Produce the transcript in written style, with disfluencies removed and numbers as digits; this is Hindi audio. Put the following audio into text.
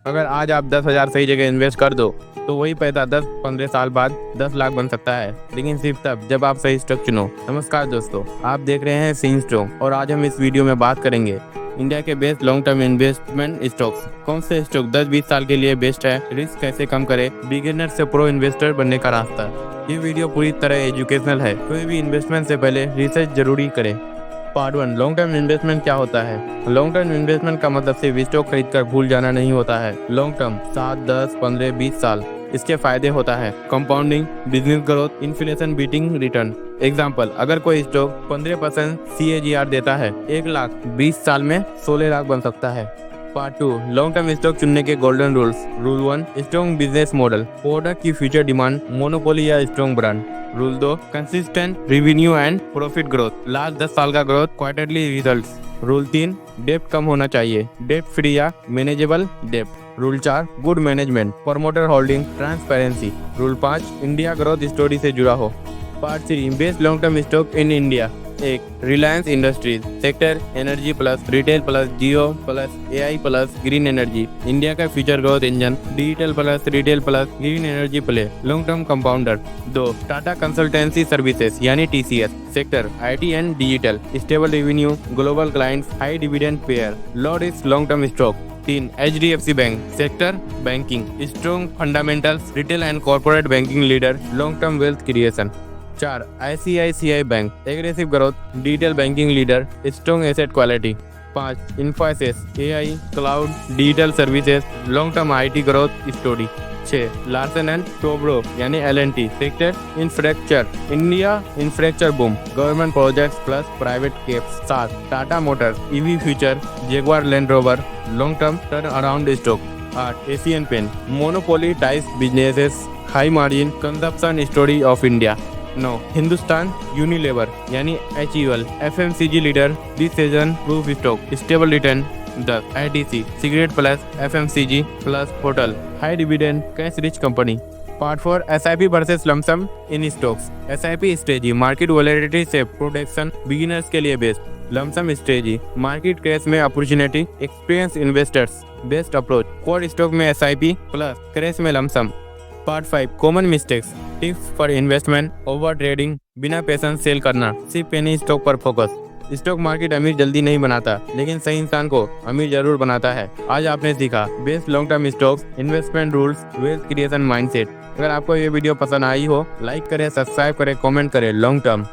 अगर आज आप 10,000 सही जगह इन्वेस्ट कर दो तो वही पैसा 10-15 साल बाद 10 लाख बन सकता है, लेकिन सिर्फ तब जब आप सही स्टॉक चुनो। नमस्कार दोस्तों, आप देख रहे हैं सिंह स्टॉक और आज हम इस वीडियो में बात करेंगे इंडिया के best long term investment stocks. कौन से स्टॉक 10-20 साल के लिए बेस्ट है, रिस्क कैसे कम करें, बिगिनर से प्रो इन्वेस्टर बनने का रास्ता। ये वीडियो पूरी तरह एजुकेशनल है, कोई भी इन्वेस्टमेंट से पहले रिसर्च जरूरी करें। पार्ट 1, लॉन्ग टर्म इन्वेस्टमेंट क्या होता है। लॉन्ग टर्म इन्वेस्टमेंट का मतलब सिर्फ स्टॉक खरीद कर भूल जाना नहीं होता है। लॉन्ग टर्म 7, 10, 15, 20 साल। इसके फायदे होता है compounding, business growth, inflation beating return. Example, अगर कोई स्टॉक 15% CAGR देता है, 1 लाख 20 साल में 16 लाख बन सकता है। पार्ट 2, लॉन्ग टर्म स्टॉक चुनने के golden rules. Rule 1, strong business model, product की फ्यूचर डिमांड, मोनोपोली या strong brand. Rule 2, consistent revenue and profit growth, last 10 साल का ग्रोथ, क्वार्टरली रिजल्ट्स। रूल 3, डेप्ट कम होना चाहिए, डेप्ट फ्री या मैनेजेबल डेप्ट। Rule 4, good management, promoter holding, transparency. Rule 5, India growth story से जुड़ा हो। Part 3, best long term stock in India. 1, Reliance industries, sector energy plus, retail plus, Jio plus, AI plus, green energy, India का future growth engine, digital plus, retail plus, green energy play, long term compounder. 2, Tata consultancy services यानी TCS, sector IT and digital, stable revenue, global clients, high dividend payer, low risk long term stock. 3, HDFC bank, sector banking, strong fundamentals, retail and corporate banking leader, long term wealth creation. 4, ICICI bank, aggressive growth, digital banking leader, strong asset quality. 5, Infosys, AI cloud digital services, long term IT growth story. 6, Larsen and Toubro यानी LNT, sector infrastructure, India infrastructure boom, government projects plus private caps. 7, Tata Motors, EV future, Jaguar Land Rover, long term turn around stock. 8, Asian Paint, monopoly type businesses, high margin consumption story of India. 9, Hindustan Unilever यानी HUL, FMCG leader, decision proof stock, stable return. 10, ITC, cigarette plus, FMCG plus hotel, high dividend, cash rich company. Part 4, SIP versus lump sum in stocks. SIP strategy, market volatility से प्रोटेक्शन, बिगिनर्स के लिए best. Lump sum strategy, market crash में opportunity, experience investors, best approach. Core stock में SIP प्लस, क्रैश में lump sum. Part 5, common mistakes, tips for investment, over trading, बिना पेशेंस सेल करना, सिर्फ पेनी स्टॉक पर फोकस। स्टॉक मार्केट अमीर जल्दी नहीं बनाता, लेकिन सही इंसान को अमीर जरूर बनाता है। आज आपने सीखा best long term stocks, investment rules, wealth creation mindset. अगर आपको ये वीडियो पसंद आई हो, लाइक करें, सब्सक्राइब करें, कमेंट करें। Long term